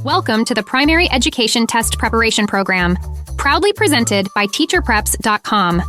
Welcome to the Primary Education Test Preparation Program, proudly presented by TeacherPreps.com.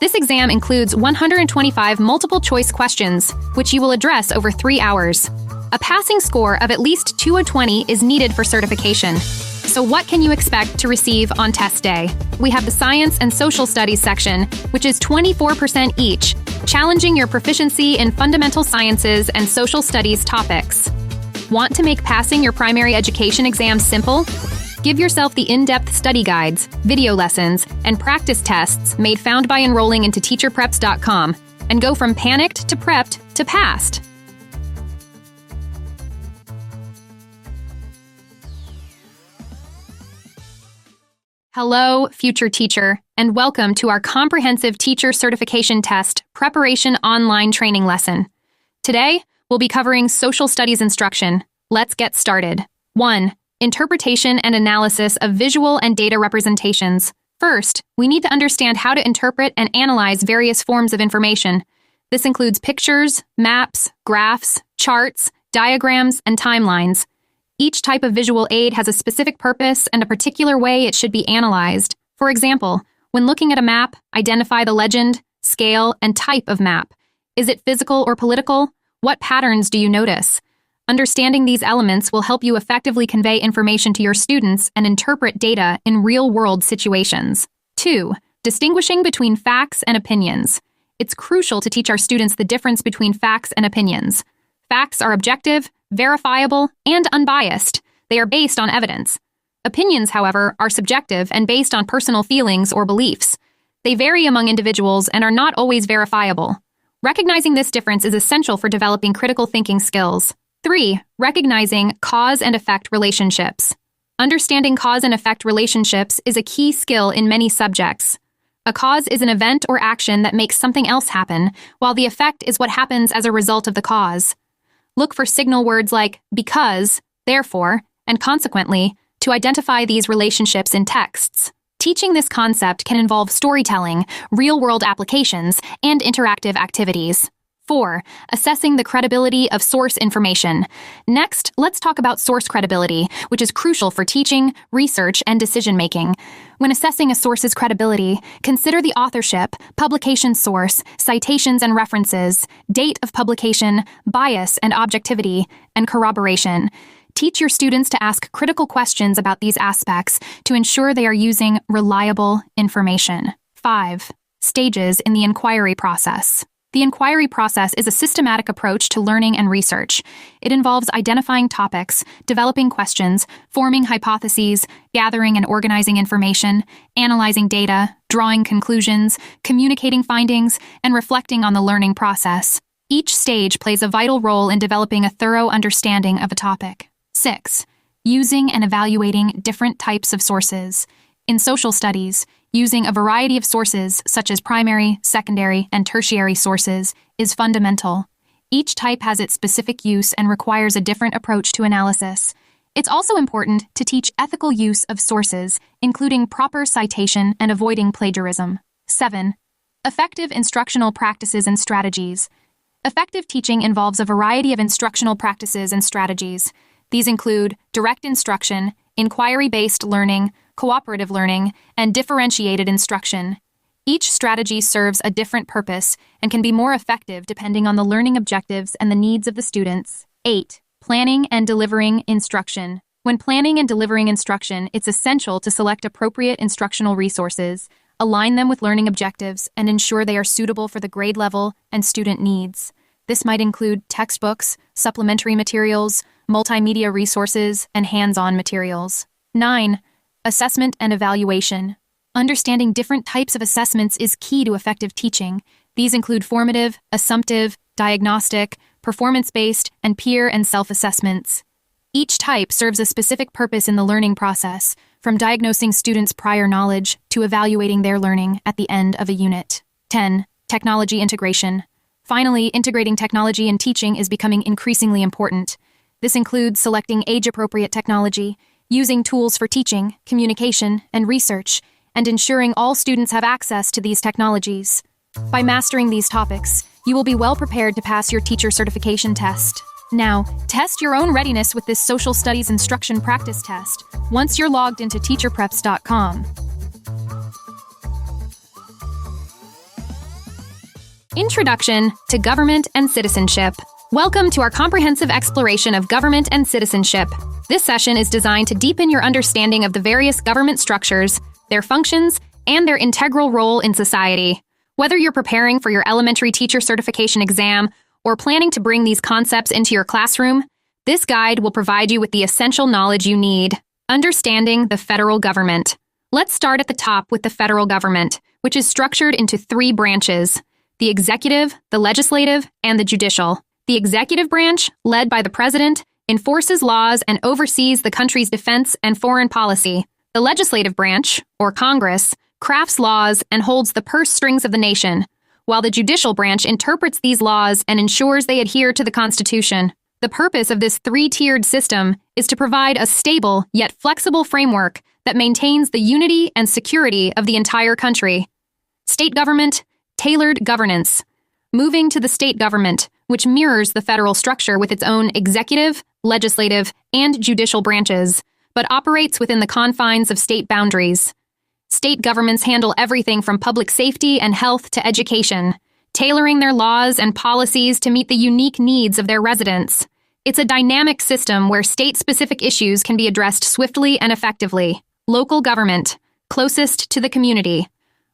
This exam includes 125 multiple-choice questions, which you will address over 3 hours. A passing score of at least 2 of 20 is needed for certification. So what can you expect to receive on test day? We have the Science and Social Studies section, which is 24% each, challenging your proficiency in fundamental sciences and social studies topics. Want to make passing your primary education exam simple? Give yourself the in-depth study guides, video lessons, and practice tests found by enrolling into TeacherPreps.com and go from panicked to prepped to passed. Hello, future teacher, and welcome to our comprehensive teacher certification test preparation online training lesson. Today, we'll be covering social studies instruction. Let's get started. 1. Interpretation and analysis of visual and data representations. First, we need to understand how to interpret and analyze various forms of information. This includes pictures, maps, graphs, charts, diagrams, and timelines. Each type of visual aid has a specific purpose and a particular way it should be analyzed. For example, when looking at a map, identify the legend, scale, and type of map. Is it physical or political? What patterns do you notice? Understanding these elements will help you effectively convey information to your students and interpret data in real-world situations. 2. Distinguishing between facts and opinions. It's crucial to teach our students the difference between facts and opinions. Facts are objective, verifiable, and unbiased. They are based on evidence. Opinions, however, are subjective and based on personal feelings or beliefs. They vary among individuals and are not always verifiable. Recognizing this difference is essential for developing critical thinking skills. 3. Recognizing cause and effect relationships. Understanding cause and effect relationships is a key skill in many subjects. A cause is an event or action that makes something else happen, while the effect is what happens as a result of the cause. Look for signal words like because, therefore, and consequently to identify these relationships in texts. Teaching this concept can involve storytelling, real-world applications, and interactive activities. 4. Assessing the credibility of source information. Next, let's talk about source credibility, which is crucial for teaching, research, and decision-making. When assessing a source's credibility, consider the authorship, publication source, citations and references, date of publication, bias and objectivity, and corroboration. Teach your students to ask critical questions about these aspects to ensure they are using reliable information. 5. Stages in the inquiry process. The inquiry process is a systematic approach to learning and research. It involves identifying topics, developing questions, forming hypotheses, gathering and organizing information, analyzing data, drawing conclusions, communicating findings, and reflecting on the learning process. Each stage plays a vital role in developing a thorough understanding of a topic. 6. Using and evaluating different types of sources. In social studies, using a variety of sources, such as primary, secondary, and tertiary sources, is fundamental. Each type has its specific use and requires a different approach to analysis. It's also important to teach ethical use of sources, including proper citation and avoiding plagiarism. 7. Effective instructional practices and strategies. Effective teaching involves a variety of instructional practices and strategies. These include direct instruction, inquiry-based learning, cooperative learning, and differentiated instruction. Each strategy serves a different purpose and can be more effective depending on the learning objectives and the needs of the students. 8. Planning and delivering instruction. When planning and delivering instruction, it's essential to select appropriate instructional resources, align them with learning objectives, and ensure they are suitable for the grade level and student needs. This might include textbooks, supplementary materials, multimedia resources, and hands-on materials. 9. Assessment and evaluation. Understanding different types of assessments is key to effective teaching. These include formative, assumptive, diagnostic, performance-based, and peer and self-assessments. Each type serves a specific purpose in the learning process, from diagnosing students' prior knowledge to evaluating their learning at the end of a unit. 10. Technology integration. Finally, integrating technology in teaching is becoming increasingly important. This includes selecting age-appropriate technology, using tools for teaching, communication, and research, and ensuring all students have access to these technologies. By mastering these topics, you will be well prepared to pass your teacher certification test. Now, test your own readiness with this social studies instruction practice test once you're logged into teacherpreps.com. Introduction to Government and Citizenship. Welcome to our comprehensive exploration of government and citizenship. This session is designed to deepen your understanding of the various government structures, their functions, and their integral role in society. Whether you're preparing for your elementary teacher certification exam or planning to bring these concepts into your classroom, this guide will provide you with the essential knowledge you need. Understanding the federal government. Let's start at the top with the federal government, which is structured into 3 branches: the executive, the legislative, and the judicial. The executive branch, led by the president, enforces laws and oversees the country's defense and foreign policy. The legislative branch, or Congress, crafts laws and holds the purse strings of the nation, while the judicial branch interprets these laws and ensures they adhere to the Constitution. The purpose of this 3-tiered system is to provide a stable yet flexible framework that maintains the unity and security of the entire country. State government, tailored governance. Moving to the state government, which mirrors the federal structure with its own executive, legislative, and judicial branches, but operates within the confines of state boundaries. State governments handle everything from public safety and health to education, tailoring their laws and policies to meet the unique needs of their residents. It's a dynamic system where state-specific issues can be addressed swiftly and effectively. Local government, closest to the community.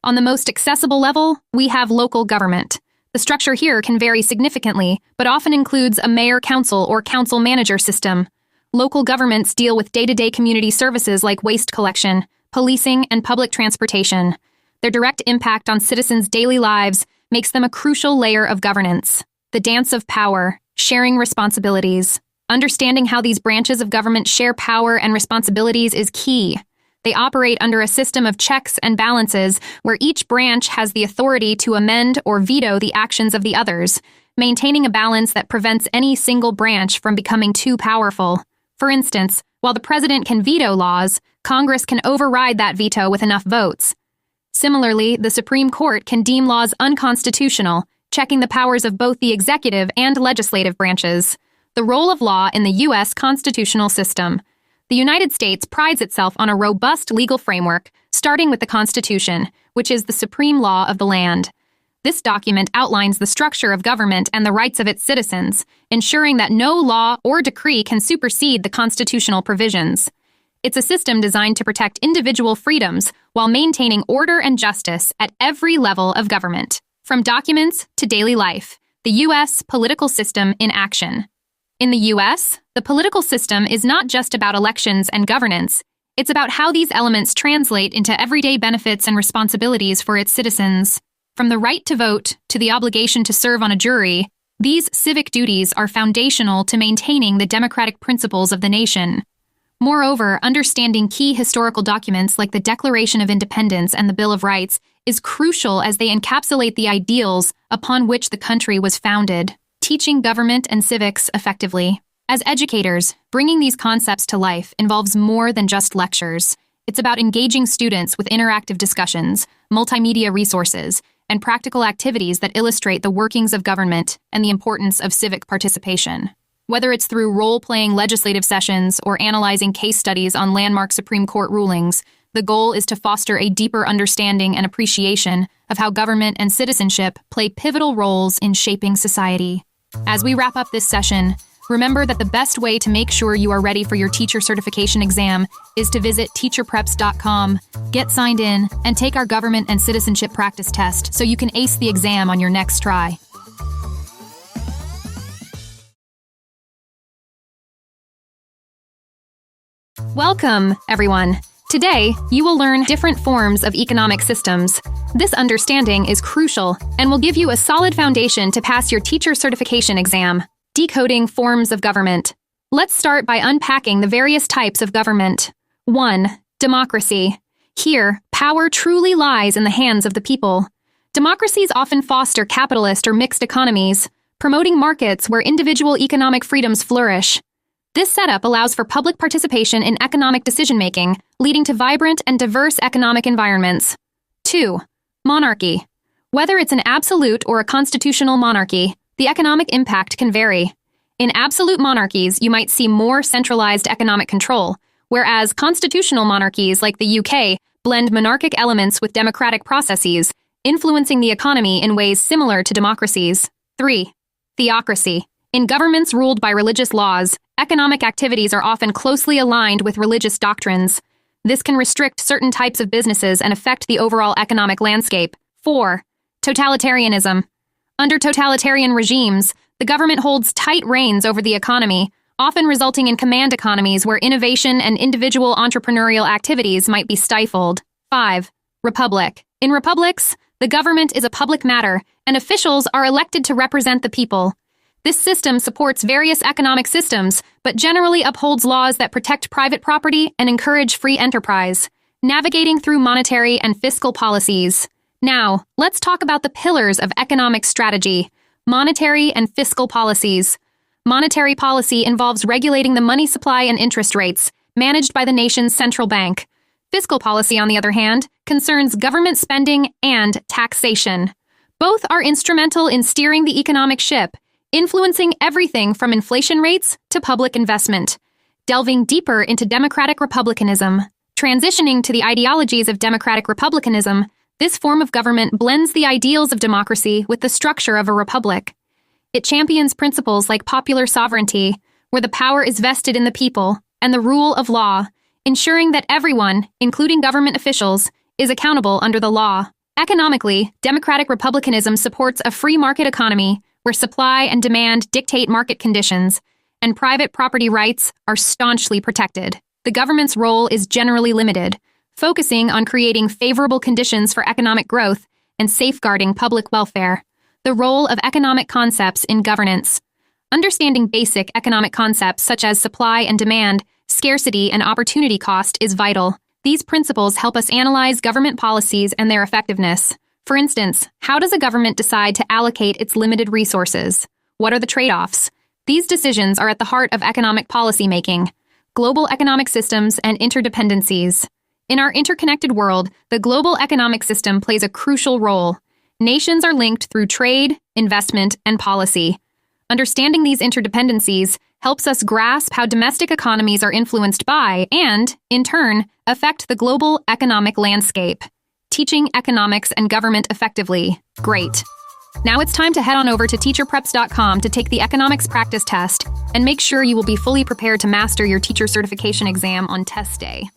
On the most accessible level, we have local government. The structure here can vary significantly, but often includes a mayor-council or council-manager system. Local governments deal with day-to-day community services like waste collection, policing, and public transportation. Their direct impact on citizens' daily lives makes them a crucial layer of governance. The dance of power, sharing responsibilities. Understanding how these branches of government share power and responsibilities is key. They operate under a system of checks and balances where each branch has the authority to amend or veto the actions of the others, maintaining a balance that prevents any single branch from becoming too powerful. For instance, while the president can veto laws, Congress can override that veto with enough votes. Similarly, the Supreme Court can deem laws unconstitutional, checking the powers of both the executive and legislative branches. The role of law in the U.S. constitutional system. The United States prides itself on a robust legal framework, starting with the Constitution, which is the supreme law of the land. This document outlines the structure of government and the rights of its citizens, ensuring that no law or decree can supersede the constitutional provisions. It's a system designed to protect individual freedoms while maintaining order and justice at every level of government. From documents to daily life, the U.S. political system in action. In the U.S., the political system is not just about elections and governance. It's about how these elements translate into everyday benefits and responsibilities for its citizens. From the right to vote to the obligation to serve on a jury, these civic duties are foundational to maintaining the democratic principles of the nation. Moreover, understanding key historical documents like the Declaration of Independence and the Bill of Rights is crucial as they encapsulate the ideals upon which the country was founded. Teaching government and civics effectively. As educators, bringing these concepts to life involves more than just lectures. It's about engaging students with interactive discussions, multimedia resources, and practical activities that illustrate the workings of government and the importance of civic participation. Whether it's through role-playing legislative sessions or analyzing case studies on landmark Supreme Court rulings, the goal is to foster a deeper understanding and appreciation of how government and citizenship play pivotal roles in shaping society. As we wrap up this session, remember that the best way to make sure you are ready for your teacher certification exam is to visit teacherpreps.com, get signed in, and take our government and citizenship practice test so you can ace the exam on your next try. Welcome, everyone. Today, you will learn different forms of economic systems. This understanding is crucial and will give you a solid foundation to pass your teacher certification exam. Decoding forms of government. Let's start by unpacking the various types of government. 1. Democracy. Here, power truly lies in the hands of the people. Democracies often foster capitalist or mixed economies, promoting markets where individual economic freedoms flourish. This setup allows for public participation in economic decision-making, leading to vibrant and diverse economic environments. 2. Monarchy. Whether it's an absolute or a constitutional monarchy, the economic impact can vary. In absolute monarchies, you might see more centralized economic control, whereas constitutional monarchies like the UK blend monarchic elements with democratic processes, influencing the economy in ways similar to democracies. 3. Theocracy. In governments ruled by religious laws, economic activities are often closely aligned with religious doctrines. This can restrict certain types of businesses and affect the overall economic landscape. 4. Totalitarianism. Under totalitarian regimes, the government holds tight reins over the economy, often resulting in command economies where innovation and individual entrepreneurial activities might be stifled. 5. Republic. In republics, the government is a public matter, and officials are elected to represent the people. This system supports various economic systems, but generally upholds laws that protect private property and encourage free enterprise, navigating through monetary and fiscal policies. Now, let's talk about the pillars of economic strategy: monetary and fiscal policies. Monetary policy involves regulating the money supply and interest rates, managed by the nation's central bank. Fiscal policy, on the other hand, concerns government spending and taxation. Both are instrumental in steering the economic ship, influencing everything from inflation rates to public investment. Delving deeper into democratic republicanism. Transitioning to the ideologies of democratic republicanism, this form of government blends the ideals of democracy with the structure of a republic. It champions principles like popular sovereignty, where the power is vested in the people, and the rule of law, ensuring that everyone, including government officials, is accountable under the law. Economically, democratic republicanism supports a free market economy where supply and demand dictate market conditions, and private property rights are staunchly protected. The government's role is generally limited, focusing on creating favorable conditions for economic growth and safeguarding public welfare. The role of economic concepts in governance. Understanding basic economic concepts such as supply and demand, scarcity and opportunity cost is vital. These principles help us analyze government policies and their effectiveness. For instance, how does a government decide to allocate its limited resources? What are the trade-offs? These decisions are at the heart of economic policymaking, global economic systems, and interdependencies. In our interconnected world, the global economic system plays a crucial role. Nations are linked through trade, investment, and policy. Understanding these interdependencies helps us grasp how domestic economies are influenced by and, in turn, affect the global economic landscape. Teaching economics and government effectively. Great. Now it's time to head on over to teacherpreps.com to take the economics practice test and make sure you will be fully prepared to master your teacher certification exam on test day.